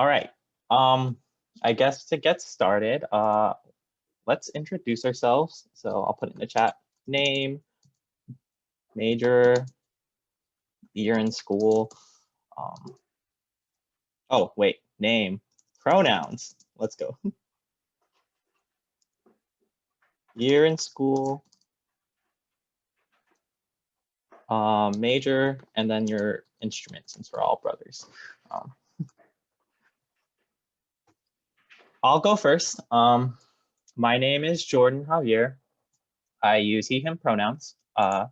All right. I guess to get started, let's introduce ourselves. So I'll put it in the chat. Name, major, year in school. Oh, wait, name, pronouns. Let's go. Year in school, major, and then your instrument, since we're all brothers. I'll go first. My name is Jordan Javier. I use he, him pronouns. I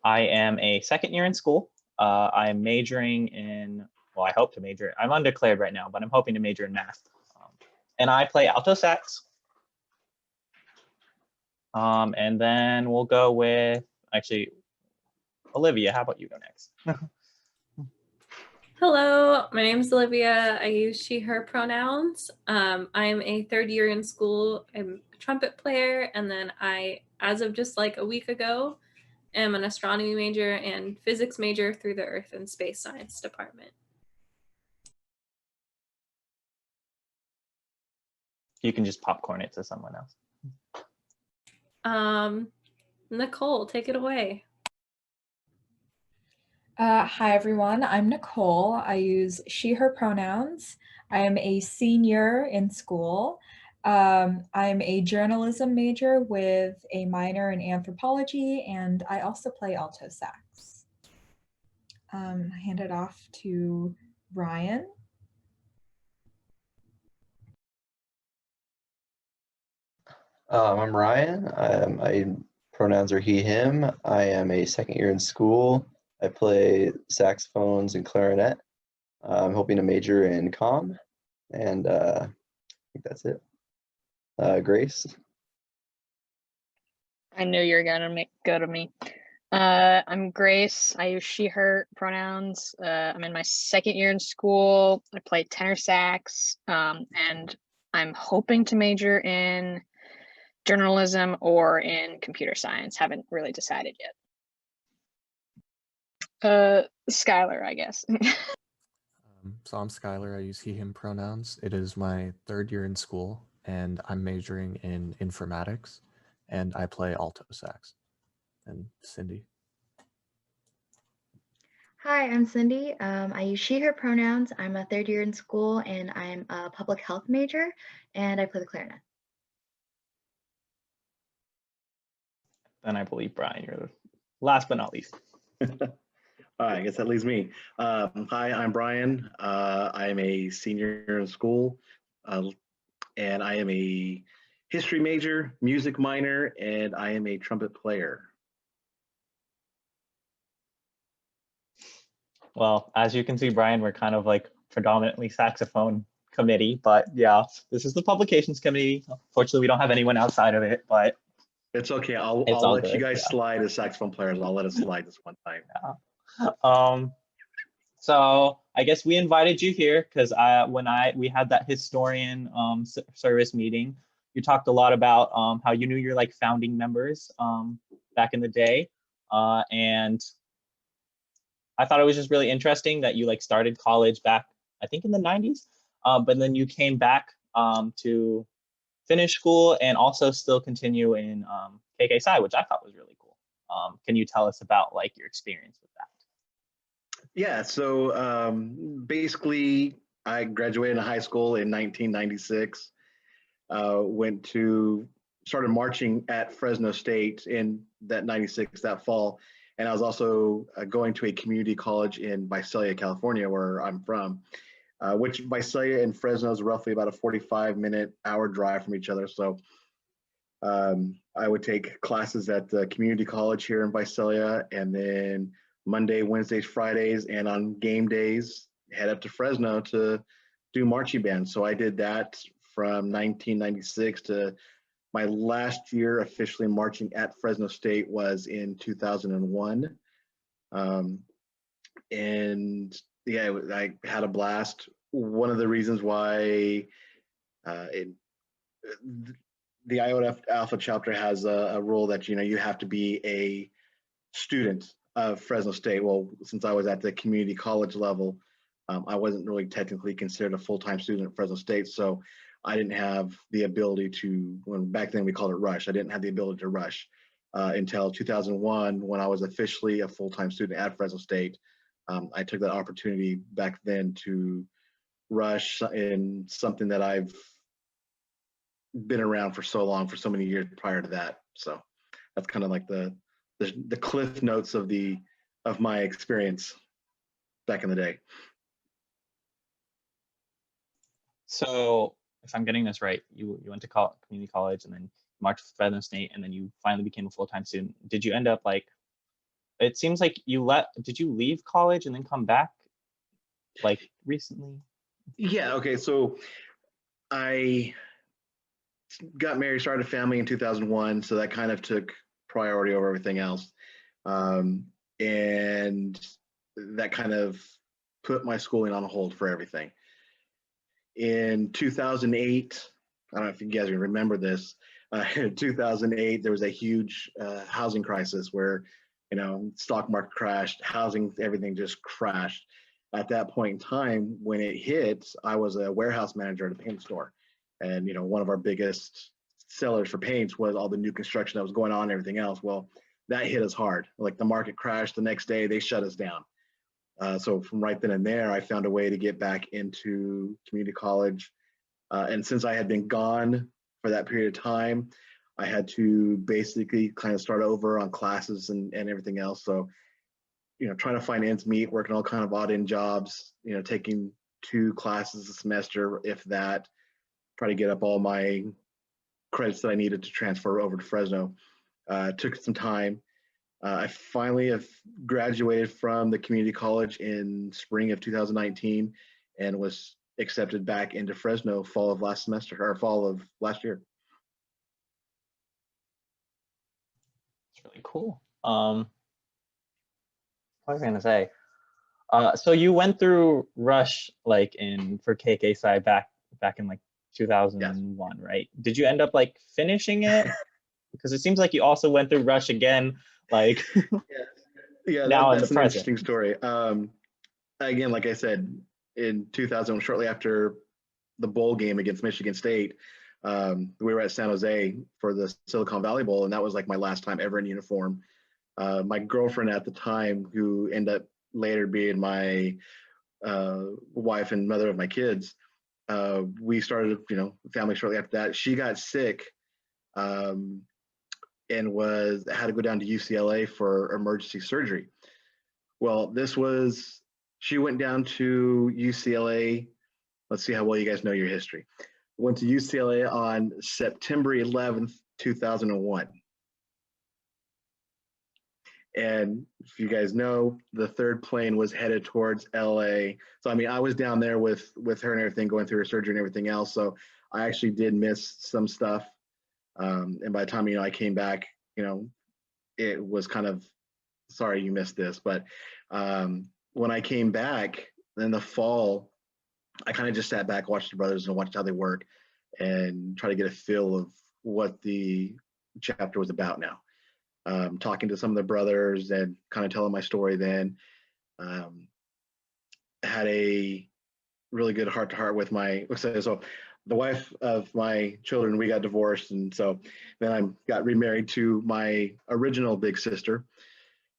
am a second year in school. I'm majoring in, well, I hope to major, I'm undeclared right now, but I'm hoping to major in math. And I play alto sax. And then we'll go with, actually, Olivia, how about you go next? Hello, my name is Olivia. I use she, her pronouns. I'm a third year in school. I'm a trumpet player. And then I, as of just like a week ago, am an astronomy major and physics major through the Earth and Space Science department. You can just popcorn it to someone else. Nicole, take it away. Hi, everyone. I'm Nicole. I use she, her pronouns. I am a senior in school. I'm a journalism major with a minor in anthropology, and I also play alto sax. I hand it off to Brian. I'm Ryan. My pronouns are he, him. I am a second year in school. I play saxophones and clarinet. I'm hoping to major in comm, and I think that's it. Grace? I knew you were gonna go to me. I'm Grace. I use she, her pronouns. I'm in my second year in school. I play tenor sax, and I'm hoping to major in journalism or in computer science. Haven't really decided yet. Skylar, I guess. So I'm Skylar. I use he, him pronouns. It is my third year in school, and I'm majoring in informatics, and I play alto sax. And Cindy. Hi, I'm Cindy. I use she, her pronouns. I'm a third year in school, and I'm a public health major, and I play the clarinet. Then I believe, Brian, you're the last but not least. All right, I guess that leaves me. Hi, I'm Brian. I am a senior in school, and I am a history major, music minor, and I am a trumpet player. Well, as you can see, Brian, we're kind of like predominantly saxophone committee, but yeah, this is the publications committee. Unfortunately, we don't have anyone outside of it, but it's okay. I'll let you guys slide as saxophone players. I'll let it slide this one time. Yeah. So I guess we invited you here because when we had that historian service meeting, you talked a lot about how you knew your like founding members back in the day, and I thought it was just really interesting that you like started college back, I think in the 90s, but then you came back to finish school and also still continue in KK Psi, which I thought was really cool. Can you tell us about like your experience with that? Yeah, so basically I graduated in high school in 1996, started marching at Fresno State in that 96, that fall. And I was also going to a community college in Visalia, California, where I'm from, which Visalia and Fresno is roughly about a 45-minute hour drive from each other. So I would take classes at the community college here in Visalia, and then Monday, Wednesdays, Fridays, and on game days, head up to Fresno to do marching band. So I did that from 1996 to my last year officially marching at Fresno State was in 2001. And yeah, I had a blast. One of the reasons why the Iota Alpha chapter has a rule that, you have to be a student of Fresno State. Well, since I was at the community college level, I wasn't really technically considered a full-time student at Fresno State, so I didn't have the ability to, when back then we called it rush, I didn't have the ability to rush until 2001 when I was officially a full-time student at Fresno State. I took that opportunity back then to rush in something that I've been around for so long, for so many years prior to that. So that's kind of like the cliff notes of my experience back in the day. So if I'm getting this right, you went to community college and then marched for Fresno State, and then you finally became a full-time student. Did you end up like, it seems like did you leave college and then come back like recently? Yeah, okay, so I got married, started a family in 2001, so that kind of took priority over everything else. And that kind of put my schooling on hold for everything. In 2008, I don't know if you guys remember this, in 2008, there was a huge housing crisis where, stock market crashed, housing, everything just crashed. At that point in time, when it hit, I was a warehouse manager at a paint store. And, one of our biggest sellers for paints was all the new construction that was going on and everything else. Well, that hit us hard. Like the market crashed the next day, they shut us down. So from right then and there, I found a way to get back into community college. And since I had been gone for that period of time, I had to basically kind of start over on classes and everything else. So, trying to find ends meet, working all kind of odd end jobs, taking 2 classes a semester, if that, try to get up all my credits that I needed to transfer over to Fresno. Took some time. I finally have graduated from the community college in spring of 2019 and was accepted back into Fresno fall of last year. It's really cool. What was I gonna say? So you went through Rush like for KK Psi back in like 2001, yes. Right? Did you end up like finishing it? Because it seems like you also went through Rush again, like yeah, now that's in the an present. Interesting story. Again, like I said, in 2000, shortly after the bowl game against Michigan State, we were at San Jose for the Silicon Valley Bowl, and that was like my last time ever in uniform. My girlfriend at the time, who ended up later being my wife and mother of my kids, we started, family shortly after that. She got sick and had to go down to UCLA for emergency surgery. Well, she went down to UCLA. Let's see how well you guys know your history. Went to UCLA on September 11th, 2001. And if you guys know, the third plane was headed towards LA. So, I was down there with her and everything, going through her surgery and everything else. So I actually did miss some stuff. And by the time, I came back, it was kind of, sorry you missed this. But when I came back in the fall, I kind of just sat back, watched the brothers and watched how they work and try to get a feel of what the chapter was about now. Talking to some of the brothers and kind of telling my story then. Had a really good heart-to-heart with so the wife of my children, we got divorced, and so then I got remarried to my original big sister.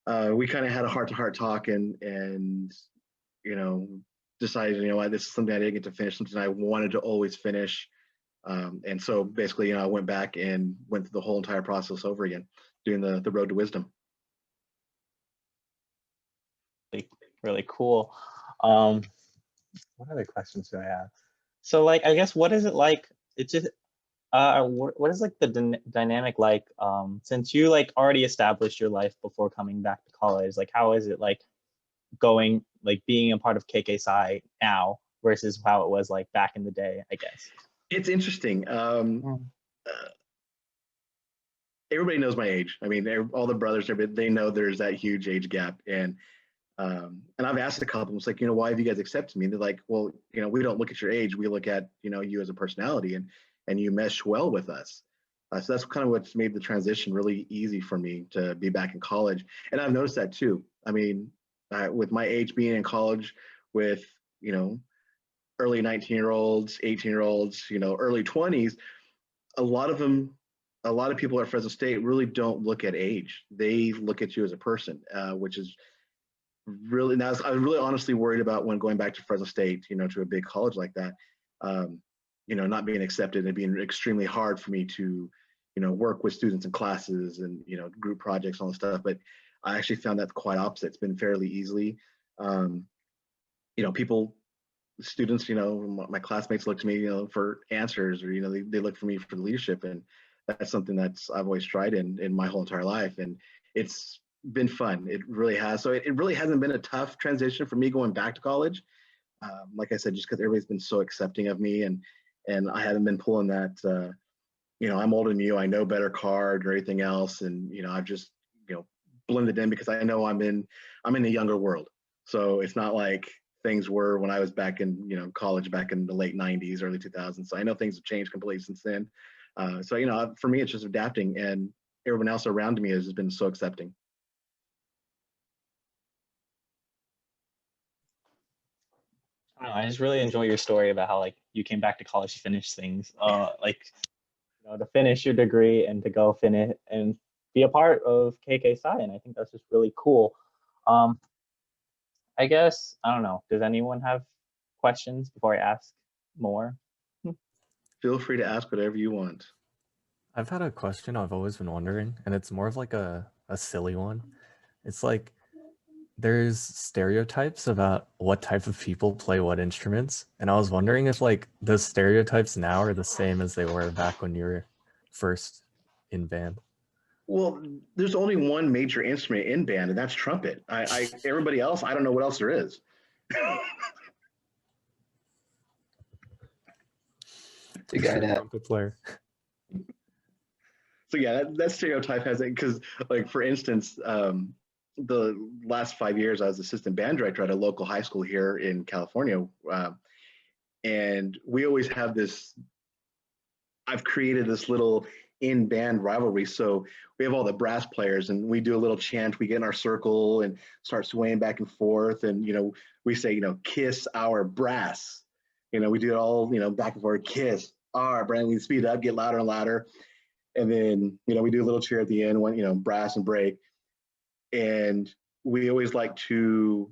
We kind of had a heart-to-heart talk and decided, this is something I didn't get to finish, something I wanted to always finish. And so basically, I went back and went through the whole entire process over again, doing the road to wisdom. Really cool. What other questions do I have? So like, I guess, what is it like? It's just, what is like the dynamic like, since you like already established your life before coming back to college, like how is it like going, like being a part of KK Psi now versus how it was like back in the day, I guess? It's interesting. Everybody knows my age. All the brothers, they know there's that huge age gap. And I've asked a couple, it's like, why have you guys accepted me? And they're like, well, we don't look at your age. We look at, you as a personality and you mesh well with us. So that's kind of what's made the transition really easy for me to be back in college. And I've noticed that too. With my age being in college with you know, early 19-year-olds, 18-year-olds, you know, early 20s, a lot of people at Fresno State really don't look at age. They look at you as a person, which is really, now I was really honestly worried about when going back to Fresno State, you know, to a big college like that, you know, not being accepted and being extremely hard for me to, you know, work with students in classes and, you know, group projects, all this stuff. But I actually found that quite opposite. It's been fairly easily. You know, students, you know, my classmates look to me, you know, for answers, or, you know, they look for me for leadership. And that's something that's I've always tried in my whole entire life. And it's been fun. It really has. So it really hasn't been a tough transition for me going back to college. Like I said, just because everybody's been so accepting of me, and I haven't been pulling that, you know, I'm older than you, I know better card or anything else. And, you know, I've just, you know, blended in because I know I'm in the younger world. So it's not like things were when I was back in, you know, college back in the late 90s, early 2000s. So I know things have changed completely since then. So, you know, for me, it's just adapting, and everyone else around me has been so accepting. I don't know, I just really enjoy your story about how like you came back to college to finish things, like, you know, to finish your degree and to go finish and be a part of KK Psi, and I think that's just really cool. I guess I don't know. Does anyone have questions before I ask more? Feel free to ask whatever you want. I've had a question I've always been wondering, and it's more of like a silly one. It's like there's stereotypes about what type of people play what instruments, and I was wondering if like those stereotypes now are the same as they were back when you were first in band. Well, there's only one major instrument in band, and that's trumpet. Everybody else, I don't know what else there is. The guy that Trumpet player. So yeah, that stereotype has it because, like, for instance, the last 5 years I was assistant band director at a local high school here in California, and we always have this. I've created this little in-band rivalry. So we have all the brass players, and we do a little chant. We get in our circle and start swaying back and forth, and you know, we say, you know, kiss our brass. You know, we do it all, you know, back and forth. Kiss our brass. We speed it up, get louder and louder. And then, you know, we do a little cheer at the end when, you know, brass and break. And we always like to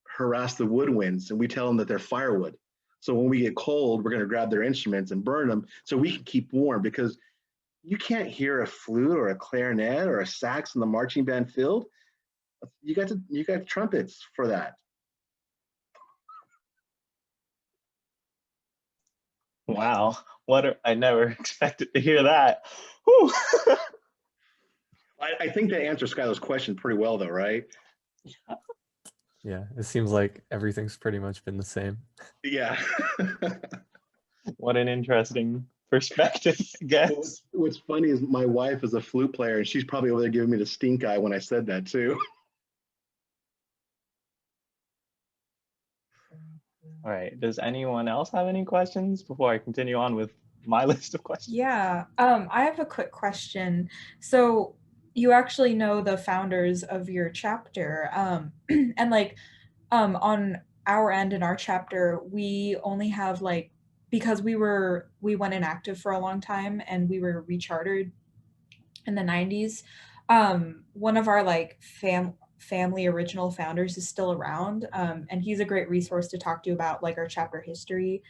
harass the woodwinds, and we tell them that they're firewood. So when we get cold, we're going to grab their instruments and burn them so we can keep warm, because you can't hear a flute or a clarinet or a sax in the marching band field. You got trumpets for that. Wow, I never expected to hear that. I think that answers Skylar's question pretty well, though, right? Yeah, it seems like everything's pretty much been the same. Yeah. What an interesting perspective, I guess. What's funny is my wife is a flute player, and she's probably over there giving me the stink eye when I said that too. All right, does anyone else have any questions before I continue on with my list of questions? Yeah, I have a quick question. So you actually know the founders of your chapter, and like on our end in our chapter, we only have like, because we went inactive for a long time and we were rechartered in the 90s. One of our like family original founders is still around, and he's a great resource to talk to about like our chapter history.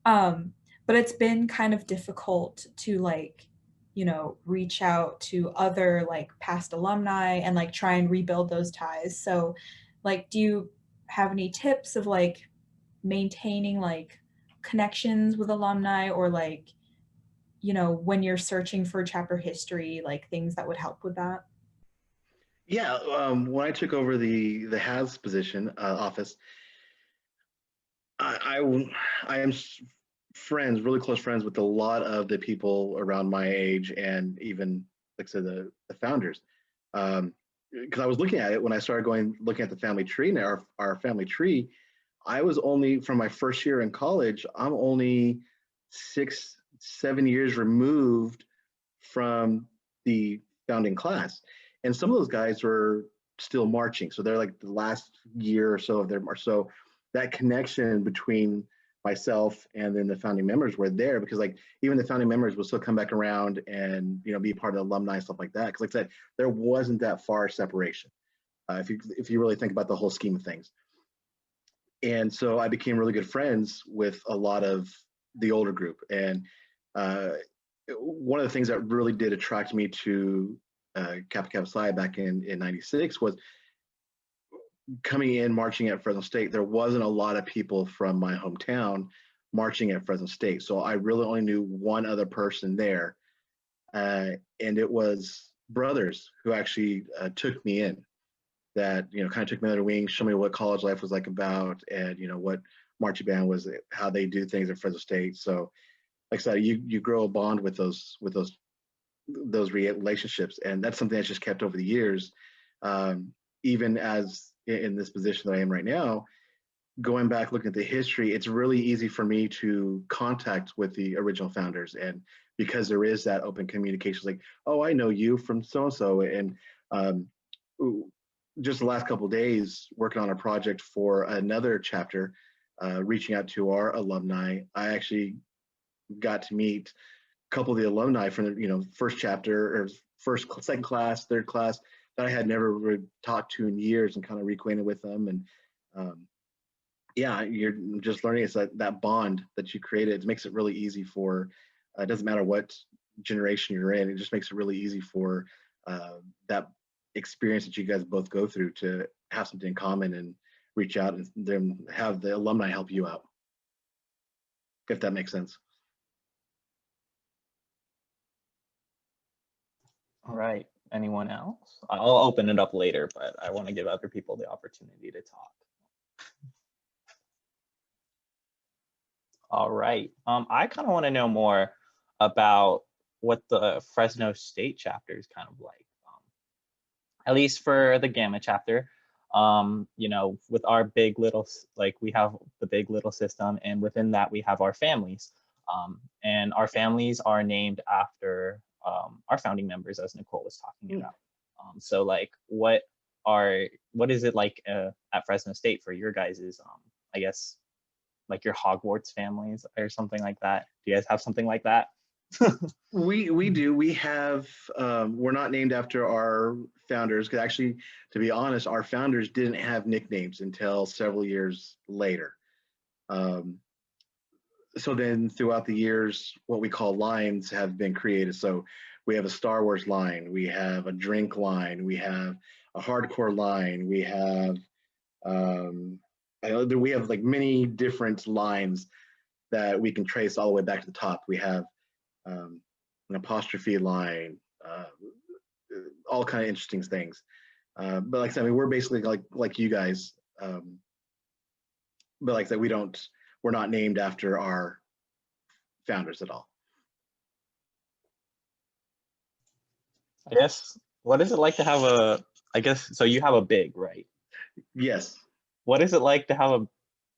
But it's been kind of difficult to like, you know, reach out to other like past alumni and like try and rebuild those ties. So like, do you have any tips of like maintaining like connections with alumni, or like, you know, when you're searching for chapter history, like things that would help with that? Yeah, when I took over the HAS position office, I am friends, really close friends with a lot of the people around my age, and even like I said, the founders. Because I was looking at it when I started looking at the family tree, and our family tree, I was only, from my first year in college, I'm only 6-7 years removed from the founding class. And some of those guys were still marching. So they're like the last year or so of their march. So that connection between myself and then the founding members were there, because like even the founding members will still come back around and be part of the alumni, stuff like that. Because like I said, there wasn't that far separation if you really think about the whole scheme of things. And so I became really good friends with a lot of the older group. And one of the things that really did attract me to Kappa Kappa Psi back in '96 was coming in, marching at Fresno State. There wasn't a lot of people from my hometown marching at Fresno State. So I really only knew one other person there. And it was brothers who actually took me in, that, kind of took me under wing, showed me what college life was like about, and, what marching band was, how they do things at Fresno State. So like I said, you grow a bond with those relationships. And that's something that's just kept over the years. Even as in this position that I am right now, going back, looking at the history, it's really easy for me to contact with the original founders. And because there is that open communication, like, oh, I know you from so-and-so. And just the last couple of days working on a project for another chapter, reaching out to our alumni, I actually got to meet a couple of the alumni from the first chapter, or second class, third class, that I had never really talked to in years, and kind of reacquainted with them. And yeah, you're just learning. It's that bond that you created. It makes it really easy for, it doesn't matter what generation you're in, it just makes it really easy for that experience that you guys both go through to have something in common and reach out and then have the alumni help you out, if that makes sense. All right. Anyone else? I'll open it up later, but I want to give other people the opportunity to talk. All right. I kind of want to know more about what the Fresno State chapter is kind of like, at least for the Gamma chapter. With our big little, we have the big little system, and within that we have our families. And our families are named after our founding members, as Nicole was talking about. So what is it like at Fresno State for your guys's, I guess, like your Hogwarts families or something like that? Do you guys have something like that? We do. We have, we're not named after our founders, because actually, to be honest, our founders didn't have nicknames until several years later. So then throughout the years, what we call lines have been created. So we have a Star Wars line, we have a drink line, we have a hardcore line, we have we have like many different lines that we can trace all the way back to the top. We have an apostrophe line, all kind of interesting things. But like I said, we're basically like you guys. But like I said, we're not named after our founders at all. I guess, what is it like to have so you have a big, right? Yes. What is it like to have a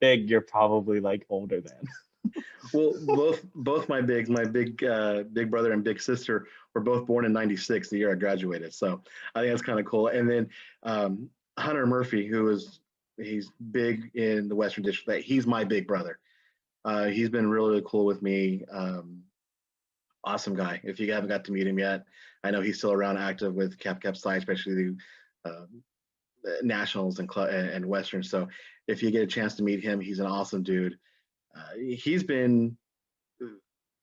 big you're probably older than? Well, both my big brother and big sister were both born in '96, the year I graduated. So I think that's kind of cool. And then Hunter Murphy, he's big in the Western District. He's my big brother. He's been really, really cool with me. Awesome guy. If you haven't got to meet him yet, I know he's still around, active with Kappa Kappa Psi, especially the nationals and Western. So if you get a chance to meet him, he's an awesome dude. He's been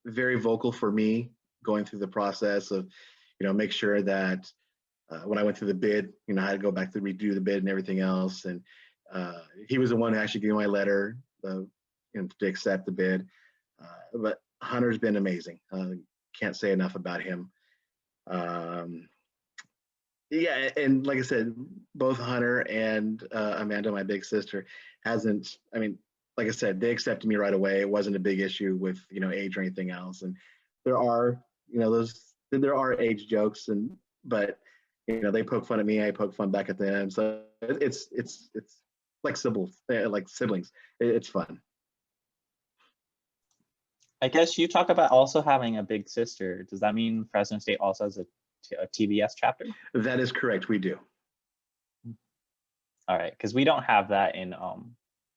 very vocal for me going through the process of, make sure that when I went through the bid, I had to go back to redo the bid and everything else. And he was the one who actually gave me my letter to accept the bid. But Hunter's been amazing. Can't say enough about him. Yeah, and like I said, both Hunter and Amanda, my big sister, like I said, they accepted me right away. It wasn't a big issue with age or anything else. And there are there are age jokes, but they poke fun at me, I poke fun back at them. So it's like siblings, It's fun. I guess you talk about also having a big sister. Does that mean Fresno State also has a TBS chapter? That is correct. We do. All right, because we don't have that in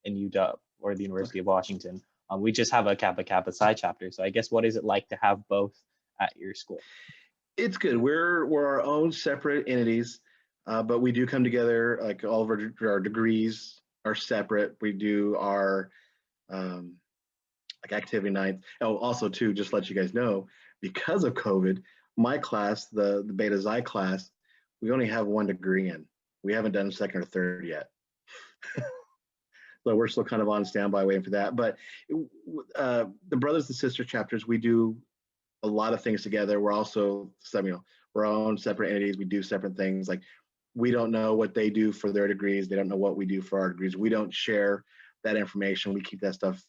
in UW or the University of Washington. We just have a Kappa Kappa Psi chapter. So I guess what is it like to have both at your school? It's good. We're our own separate entities, but we do come together. Like all of our degrees are separate. We do our like activity nights. Oh, also too, just to let you guys know, because of COVID, my class, the Beta Xi class, we only have one degree in. We haven't done second or third yet. So we're still kind of on standby waiting for that. But the brothers and sister chapters, we do a lot of things together. We're also, we're our own separate entities. We do separate things. Like we don't know what they do for their degrees. They don't know what we do for our degrees. We don't share that information. We keep that stuff,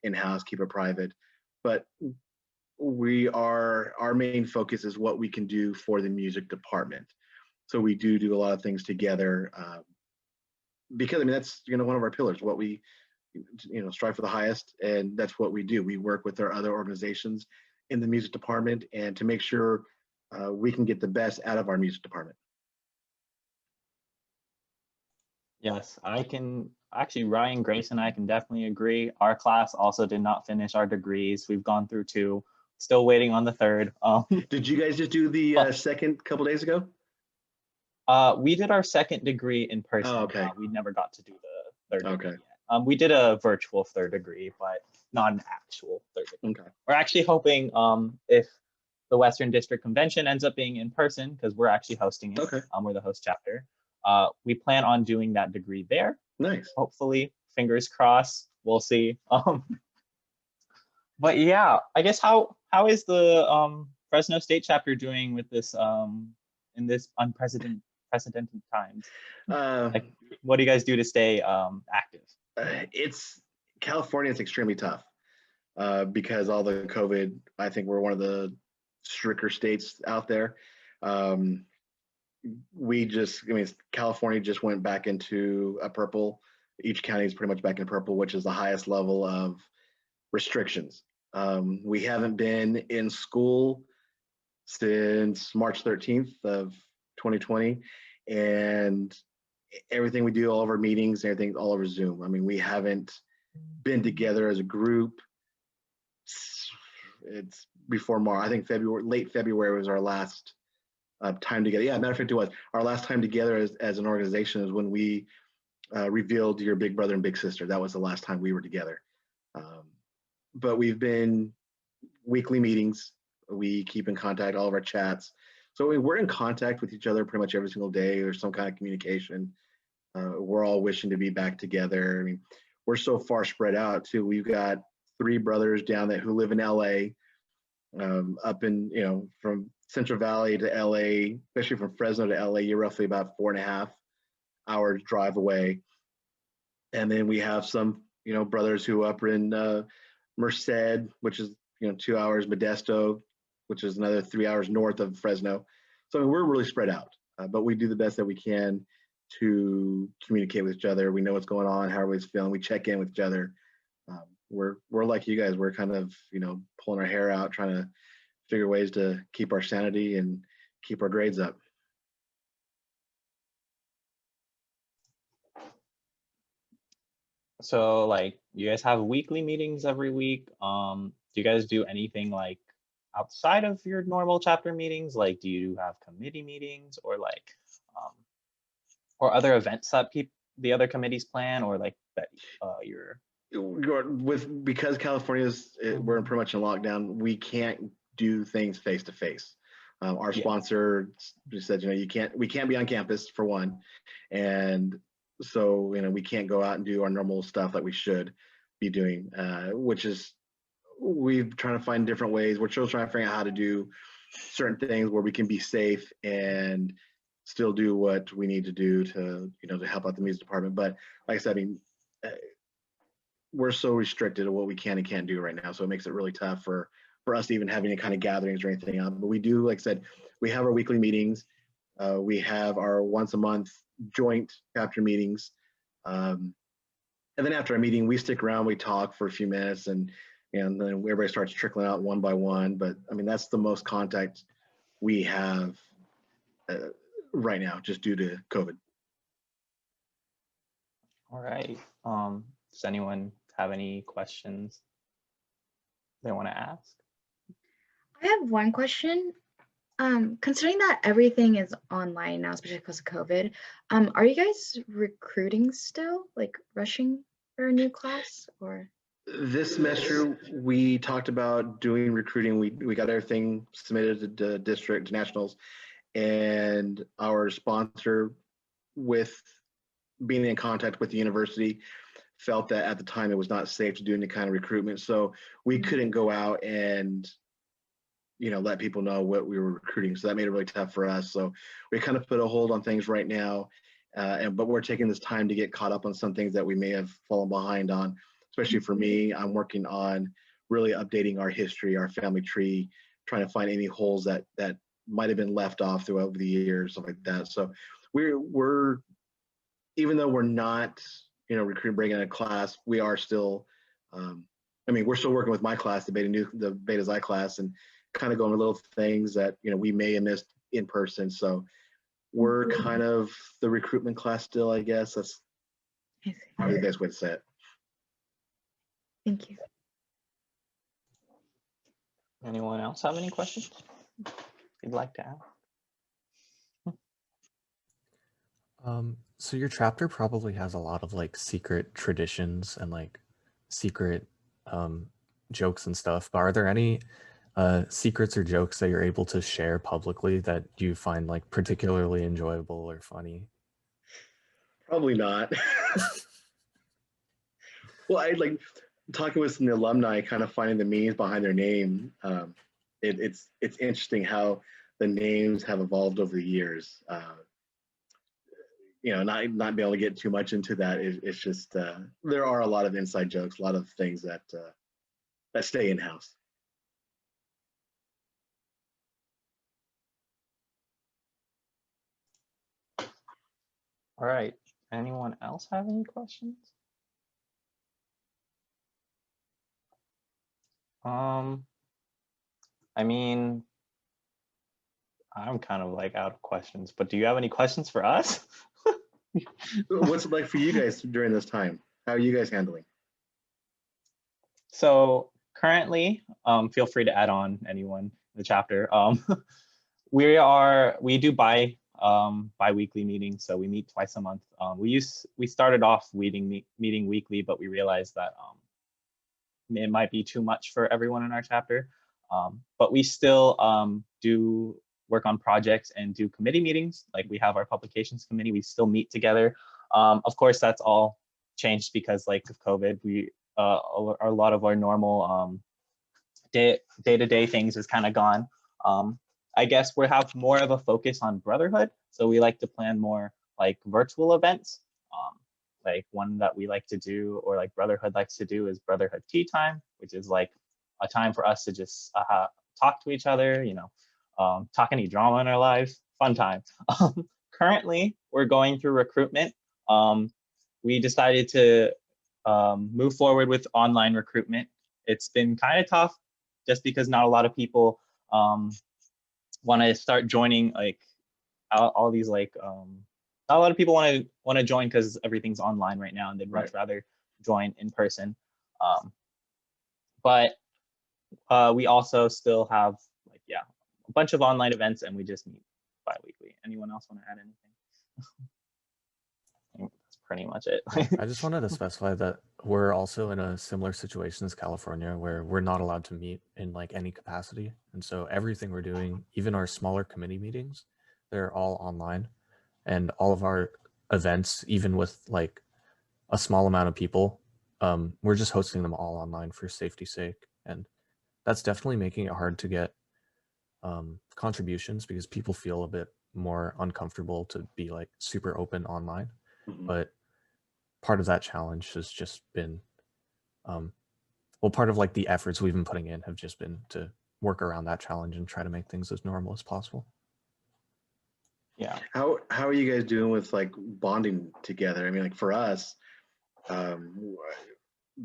in-house, keep it private. But our main focus is what we can do for the music department. So we do a lot of things together. Because that's one of our pillars, what we strive for the highest, and that's what we do. We work with our other organizations in the music department and to make sure we can get the best out of our music department. Yes, I can actually, Ryan, Grace, and I can definitely agree. Our class also did not finish our degrees. We've gone through 2, still waiting on the 3rd. Did you guys just do the second couple days ago? We did our 2nd degree in person. Oh, okay. We never got to do the 3rd degree Okay. yet. We did a virtual 3rd degree, but not an actual 3rd degree. Okay. We're actually hoping if the Western District Convention ends up being in person, because we're actually hosting it. Okay. We're the host chapter. We plan on doing that degree there. Nice. Hopefully, fingers crossed. We'll see. But yeah, I guess how is the Fresno State chapter doing with this in this unprecedented times? Like, what do you guys do to stay active? California is extremely tough because all the COVID. I think we're one of the stricter states out there. California just went back into a purple. Each county is pretty much back in purple, which is the highest level of restrictions. We haven't been in school since March 13th of 2020, and everything we do, all of our meetings, everything, all over Zoom. I mean, we haven't been together as a group. It's before March. I think late February was our last time together. Yeah, matter of fact, it was our last time together as an organization is when we revealed your big brother and big sister. That was the last time we were together. But we've been weekly meetings. We keep in contact, all of our chats. So we're in contact with each other pretty much every single day. There's some kind of communication. We're all wishing to be back together. I mean, we're so far spread out too. We've got 3 brothers down there who live in LA, up in, from Central Valley to LA, especially from Fresno to LA, you're roughly about 4.5 hours drive away. And then we have some, brothers who up in Merced, which is, 2 hours, Modesto, which is another 3 hours north of Fresno. So we're really spread out, but we do the best that we can to communicate with each other. We know what's going on, how everybody's feeling. We check in with each other. We're like you guys. We're kind of, pulling our hair out, trying to figure ways to keep our sanity and keep our grades up. So, like, you guys have weekly meetings every week. Do you guys do anything like outside of your normal chapter meetings? Like, do you have committee meetings or like, or other events that the other committees plan, or like that because California's we're pretty much in lockdown. We can't do things face to face. Our sponsor just said, we can't be on campus for one, and so we can't go out and do our normal stuff that we should be doing, which is we're trying to find different ways. We're still trying to figure out how to do certain things where we can be safe and still do what we need to do to to help out the music department. But like I said, we're so restricted to what we can and can't do right now, so it makes it really tough for us to even have any kind of gatherings or anything else. But we do, like I said, we have our weekly meetings. We have our once a month joint chapter meetings. And then after a meeting, we stick around, we talk for a few minutes, and then everybody starts trickling out one by one. But that's the most contact we have right now, just due to COVID. All right. Does anyone have any questions they want to ask? I have one question. Considering that everything is online now, especially because of COVID, are you guys recruiting still, like rushing for a new class, or? This semester, we talked about doing recruiting. We got everything submitted to district, to nationals, and our sponsor, with being in contact with the university, felt that at the time it was not safe to do any kind of recruitment. So we couldn't go out and let people know what we were recruiting. So that made it really tough for us. So we kind of put a hold on things right now, but we're taking this time to get caught up on some things that we may have fallen behind on. Especially for me, I'm working on really updating our history, our family tree, trying to find any holes that might have been left off throughout the years, stuff like that. So we're even though we're not recruiting, bringing in a class, we are still. We're still working with my class, the Beta Xi class, and kind of going over little things that we may have missed in person. So we're kind of the recruitment class still, I guess. That's probably the best way to say it. Thank you. Anyone else have any questions you'd like to ask? So your chapter probably has a lot of like secret traditions and like secret jokes and stuff, but are there any secrets or jokes that you're able to share publicly that you find like particularly enjoyable or funny? Probably not. Well, I like talking with some of the alumni, kind of finding the meanings behind their name. It's interesting how the names have evolved over the years. Not be able to get too much into that. It's just there are a lot of inside jokes, a lot of things that stay in house. All right. Anyone else have any questions? I'm kind of like out of questions, but do you have any questions for us? What's it like for you guys during this time? How are you guys handling? So currently, feel free to add on, anyone in the chapter. We do bi-weekly meetings, so we meet twice a month. We started off meeting weekly, but we realized that it might be too much for everyone in our chapter. But we still do work on projects and do committee meetings. Like we have our publications committee, we still meet together. Of course, that's all changed because like of COVID, a lot of our normal day-to-day things is kind of gone. I guess we have more of a focus on brotherhood. So we like to plan more like virtual events. Like one that we like to do, or like Brotherhood likes to do, is Brotherhood Tea Time, which is like a time for us to just talk to each other, talk any drama in our lives, fun time. Currently, we're going through recruitment. We decided to move forward with online recruitment. It's been kind of tough just because not a lot of people want to start joining like all these like not a lot of people want to join because everything's online right now, and they'd much rather join in person. But we also still have like a bunch of online events, and we just meet bi-weekly. Anyone else want to add anything? I think that's pretty much it. I just wanted to specify that we're also in a similar situation as California, where we're not allowed to meet in like any capacity, and so everything we're doing, even our smaller committee meetings, they're all online. And all of our events, even with like a small amount of people, we're just hosting them all online for safety's sake. And that's definitely making it hard to get contributions because people feel a bit more uncomfortable to be like super open online. Mm-hmm. But part of that challenge has just been, part of like the efforts we've been putting in have just been to work around that challenge and try to make things as normal as possible. Yeah. How are you guys doing with like bonding together? I mean, like for us,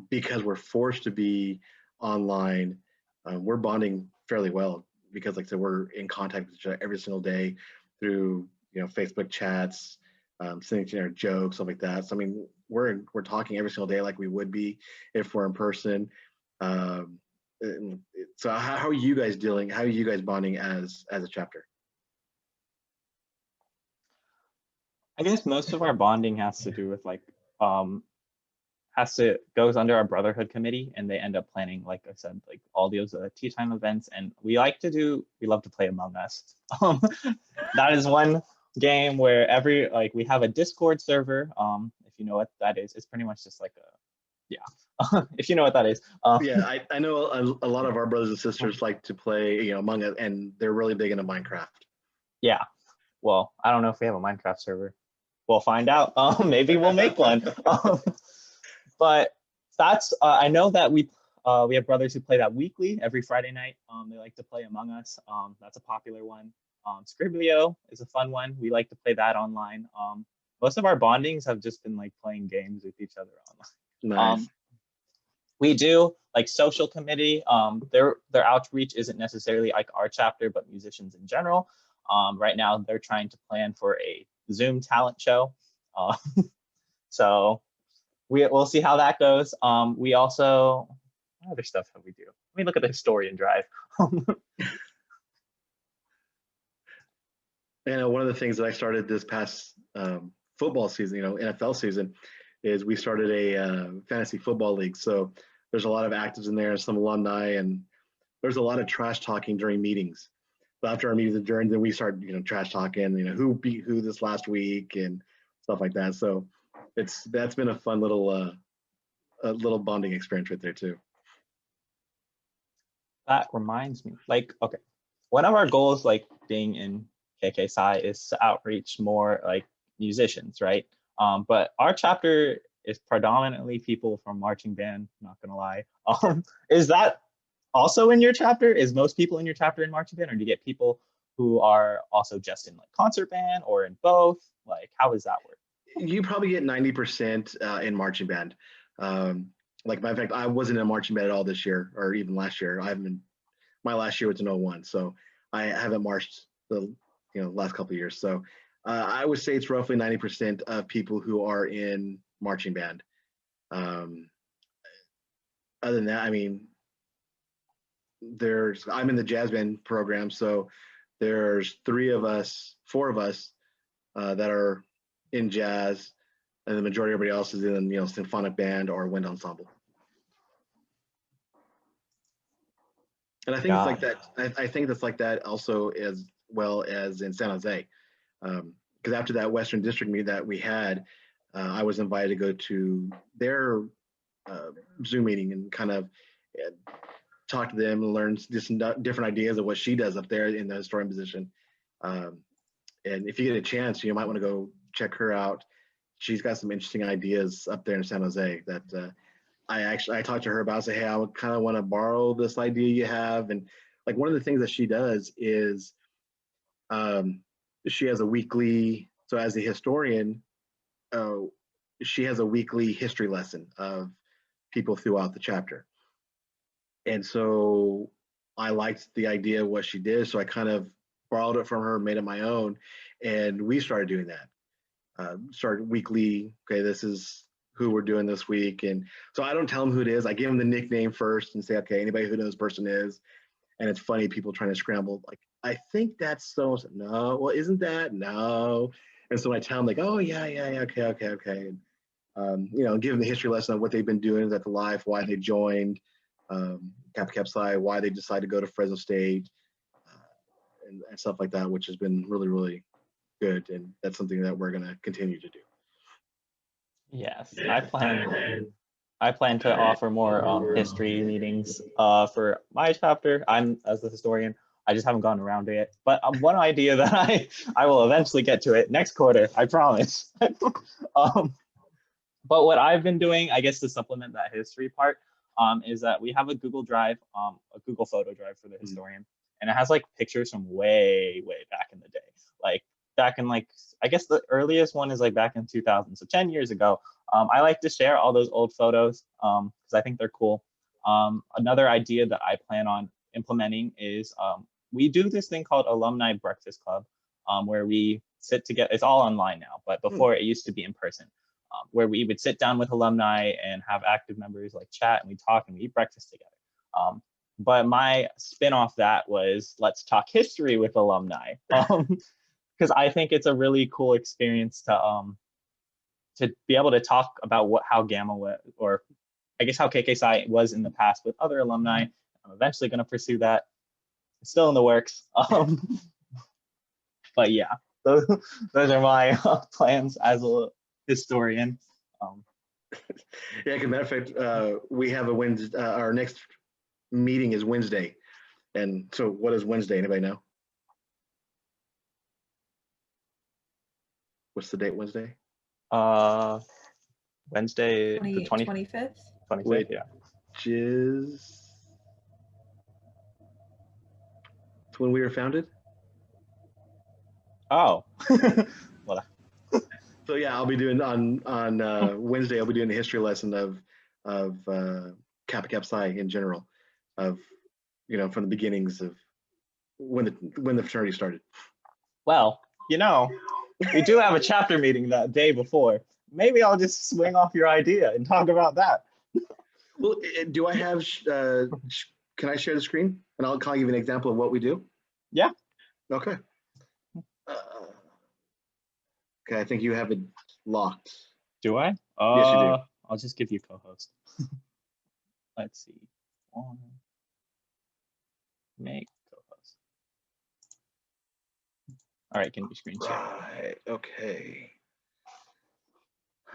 because we're forced to be online, we're bonding fairly well because, like I said, we're in contact with each other every single day through Facebook chats, sending each other jokes, stuff like that. So I mean, we're talking every single day like we would be if we're in person. So how are you guys dealing? How are you guys bonding as a chapter? I guess most of our bonding has to do with like goes under our brotherhood committee, and they end up planning, like I said, like all those tea time events, and we love to play Among Us. That is one game where we have a Discord server. If you know what that is, it's pretty much just like if you know what that is. Yeah, I know a lot of our brothers and sisters like to play, Among Us, and they're really big into Minecraft. Yeah, well, I don't know if we have a Minecraft server. We'll find out. Maybe we'll make one. But that's I know that we have brothers who play that weekly every Friday night. They like to play Among Us. That's a popular one. Scriblio is a fun one. We like to play that online. Most of our bondings have just been like playing games with each other online. Nice. We do like social committee. Their outreach isn't necessarily like our chapter, but musicians in general. Right now, they're trying to plan for a Zoom talent show. So we'll see how that goes. We also, what other stuff have we do? Let me look at the historian drive. And one of the things that I started this past football season, NFL season, is we started a fantasy football league. So there's a lot of actives in there, some alumni, and there's a lot of trash talking during meetings. So after our meetings adjourned, then we start, trash talking, who beat who this last week and stuff like that. So that's been a fun little bonding experience right there too. That reminds me, okay, one of our goals, like being in KK Psi, is to outreach more like musicians, right? But our chapter is predominantly people from marching band, not gonna lie. Is that also in your chapter? Is most people in your chapter in marching band, or do you get people who are also just in like concert band or in both? Like, how does that work? You probably get 90% in marching band. Like, matter of fact, I wasn't in a marching band at all this year, or even last year. My last year was in 01, so I haven't marched the last couple of years. So I would say it's roughly 90% of people who are in marching band. Other than that, I'm in the jazz band program, so there's 4 of us that are in jazz, and the majority of everybody else is in symphonic band or wind ensemble. And I think it's like that. I think that's like that also as well as in San Jose, because after that Western District meeting that we had, I was invited to go to their Zoom meeting and kind of talk to them and learn just different ideas of what she does up there in the historian position. And if you get a chance, you might want to go check her out. She's got some interesting ideas up there in San Jose that I talked to her about. I say, hey, I would kind of want to borrow this idea you have. And like one of the things that she does is she has a weekly, so as a historian, she has a weekly history lesson of people throughout the chapter. And so I liked the idea of what she did. So I kind of borrowed it from her, made it my own. And we started doing that. Started weekly, okay, this is who we're doing this week. And so I don't tell them who it is. I give them the nickname first and say, okay, anybody who knows this person is. And it's funny, people trying to scramble, like, I think that's so, no, well, isn't that? No. And so I tell them like, oh yeah, okay. And, give them the history lesson of what they've been doing at the life, why they joined Kappa Kappa Psi, why they decided to go to Fresno State, and stuff like that, which has been really, really good. And that's something that we're going to continue to do. Yes, I plan to offer more history meetings for my chapter. I'm, as the historian, I just haven't gone around it. But one idea that I will eventually get to it next quarter, I promise. But what I've been doing, I guess, to supplement that history part, is that we have a Google Drive, a Google Photo Drive for the historian, and it has like pictures from way back in the day, like back in like, I guess the earliest one is like back in 2000, so 10 years ago. I like to share all those old photos because I think they're cool. Another idea that I plan on implementing is we do this thing called Alumni Breakfast Club, where we sit together. It's all online now, but before it used to be in person. where we would sit down with alumni and have active members like chat, and we talk and we eat breakfast together. But my spin off that was let's talk history with alumni, because I think it's a really cool experience to be able to talk about how Gamma was, or I guess how KK Psi was in the past with other alumni. I'm eventually going to pursue that. It's still in the works. But yeah, those are my plans as a historian. Yeah, as a matter of fact, we have a Wednesday. Our next meeting is Wednesday, and so what is Wednesday? Anybody know? What's the date? Wednesday? Wednesday, the 25th. 25th, yeah. Which is it's when we were founded. Oh, well, So yeah, I'll be doing on Wednesday. I'll be doing the history lesson of Kappa Kappa Psi in general, of from the beginnings of when the fraternity started. well, we do have a chapter meeting that day before. Maybe I'll just swing off your idea and talk about that. Well, do I have? Can I share the screen and I'll give you an example of what we do? Yeah. Okay. Okay, I think you have it locked. Do I? Yes, you do. I'll just give you co-host. Let's see. Make co-host. All right, can you screen share? Right. Okay.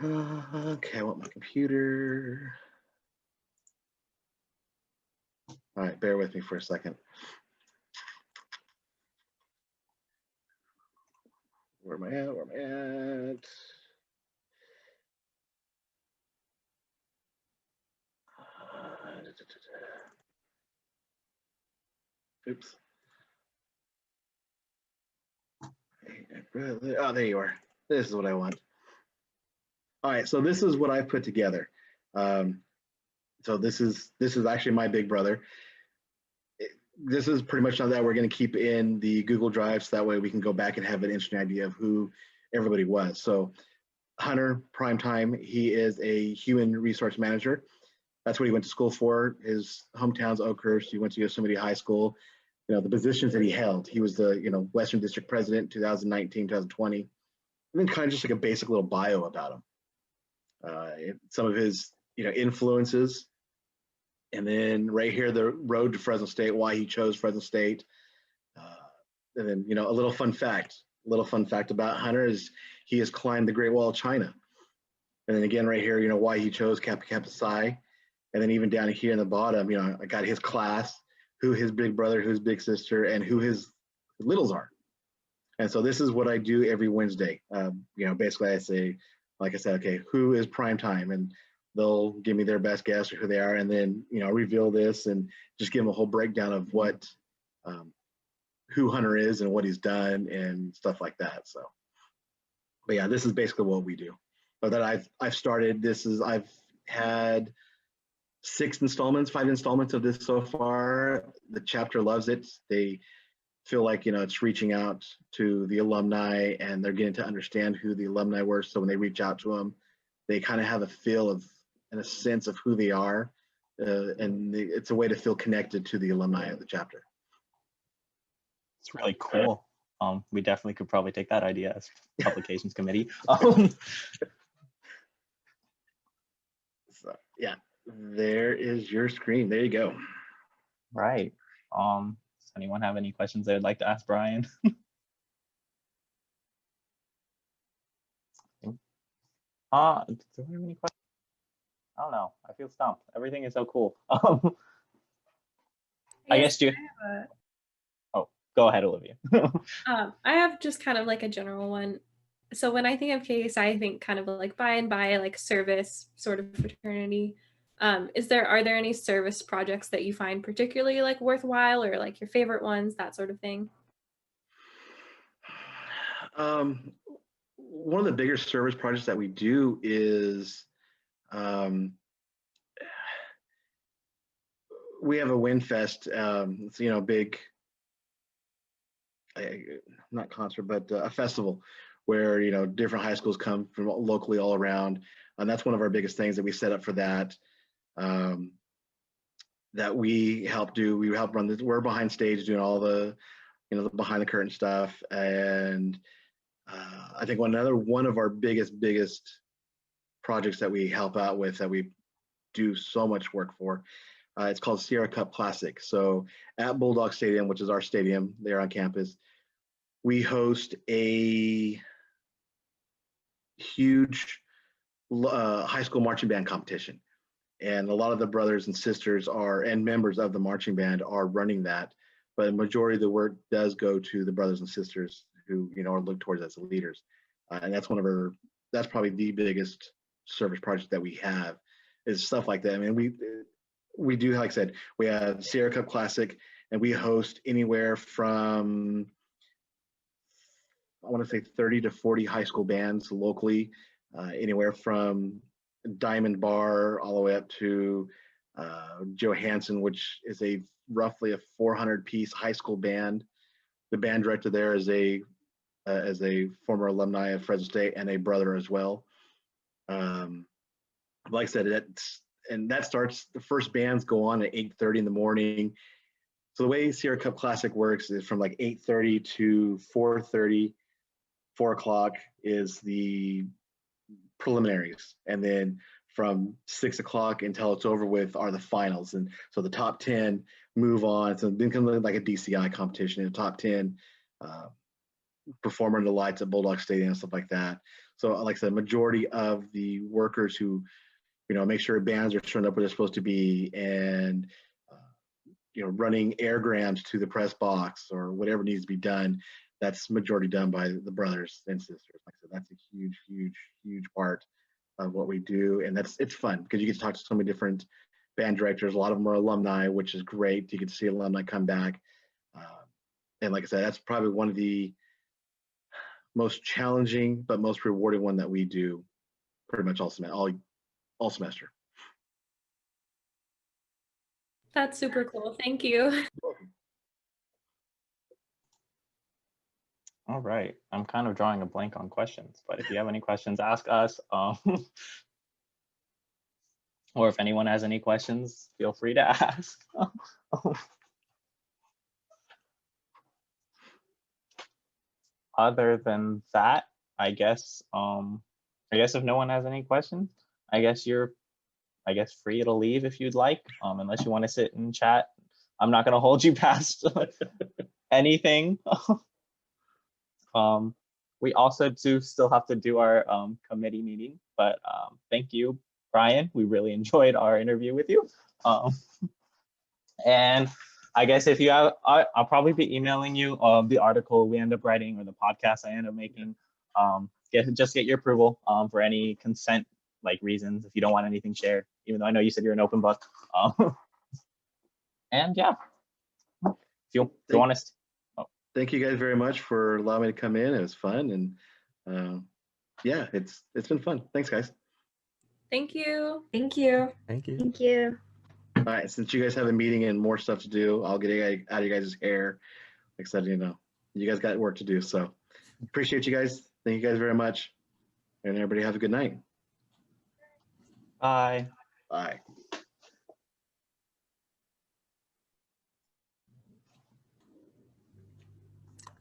Okay, I want my computer. All right, bear with me for a second. Where am I at? Where am I at? Oops. Oh, there you are. This is what I want. All right, so this is what I put together. So this is actually my big brother. This is pretty much something that we're going to keep in the Google Drive, so that way we can go back and have an interesting idea of who everybody was. So Hunter, Primetime, he is a human resource manager. That's what he went to school for. His hometown's Oakhurst. He went to Yosemite High School. The positions that he held. He was the Western District President, 2019, 2020. And then kind of just like a basic little bio about him. Some of his influences. And then right here, the road to Fresno State, why he chose Fresno State. And then, a little fun fact about Hunter is he has climbed the Great Wall of China. And then again, right here, why he chose Kappa Kappa Psi. And then even down here in the bottom, I got his class, who his big brother, who his big sister, and who his littles are. And so this is what I do every Wednesday. Basically I say, like I said, okay, who is Primetime? And they'll give me their best guess or who they are, and then reveal this and just give them a whole breakdown of what who Hunter is and what he's done and stuff like that. So, but yeah, this is basically what we do. But that I've started. I've had 5 installments of this so far. The chapter loves it. They feel like it's reaching out to the alumni, and they're getting to understand who the alumni were. So when they reach out to them, they kind of have a feel of and a sense of who they are, and it's a way to feel connected to the alumni of the chapter. It's really cool. We definitely could probably take that idea as publications committee. So yeah, there is your screen. There you go. Right. Does anyone have any questions they would like to ask Brian? Do we have any questions? I don't know. I feel stumped. Everything is so cool. I guess you. Oh, go ahead, Olivia. I have just kind of like a general one. So when I think of KKPSI, I think kind of like by and by, like service sort of fraternity. Are there any service projects that you find particularly like worthwhile, or like your favorite ones, that sort of thing? One of the bigger service projects that we do is we have a Wind Fest. It's big, not concert, but a festival where, you know, different high schools come from locally all around. And that's one of our biggest things that we set up for that. That we help do. We help run this. We're behind stage doing all the, you know, the behind the curtain stuff. And I think one of our biggest projects that we help out with, that we do so much work for, it's called Sierra Cup Classic. So at Bulldog Stadium, which is our stadium there on campus, we host a huge high school marching band competition. And a lot of the brothers and sisters and members of the marching band are running that. But the majority of the work does go to the brothers and sisters who, you know, are looked towards as leaders. And that's that's probably the biggest service project that we have, is stuff like that. I mean, we do, like I said, we have Sierra Cup Classic, and we host anywhere from, I want to say 30 to 40 high school bands locally, anywhere from Diamond Bar all the way up to Johansson, which is roughly a 400-piece high school band. The band director there is a former alumni of Fresno State and a brother as well. Like I said, that starts, the first bands go on at 8:30 in the morning. So the way Sierra Cup Classic works is from like 8:30 to 4:30, 4 o'clock is the preliminaries, and then from 6 o'clock until it's over with are the finals. And so the top 10 move on. So then comes like a DCI competition, and the top 10 perform under the lights at Bulldog Stadium and stuff like that. So like I said, majority of the workers who, you know, make sure bands are turned up where they're supposed to be, and you know, running airgrams to the press box or whatever needs to be done, that's majority done by the brothers and sisters. Like I said, that's a huge part of what we do. And it's fun because you get to talk to so many different band directors. A lot of them are alumni, which is great. You get to see alumni come back. And like I said, that's probably one of the most challenging but most rewarding one that we do pretty much all semester. That's super cool. Thank you. All right. I'm kind of drawing a blank on questions, but if you have any questions, ask us. Or if anyone has any questions, feel free to ask. Other than that, I guess if no one has any questions, I guess you're free to leave if you'd like, unless you want to sit and chat. I'm not going to hold you past anything. We also do still have to do our committee meeting, but thank you, Brian. We really enjoyed our interview with you. And I guess if you have, I'll probably be emailing you the article we end up writing or the podcast I end up making. Just get your approval for any consent reasons if you don't want anything shared, even though I know you said you're an open book. And yeah, if you want to. Thank you guys very much for allowing me to come in. It was fun, and yeah, it's been fun. Thanks, guys. Thank you. Thank you. Thank you. Thank you. All right, since you guys have a meeting and more stuff to do, I'll get out of you guys' hair. Like I said, you know, you guys got work to do. So appreciate you guys. Thank you guys very much. And everybody have a good night. Bye. Bye.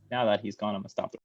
Now that he's gone, I'm gonna stop.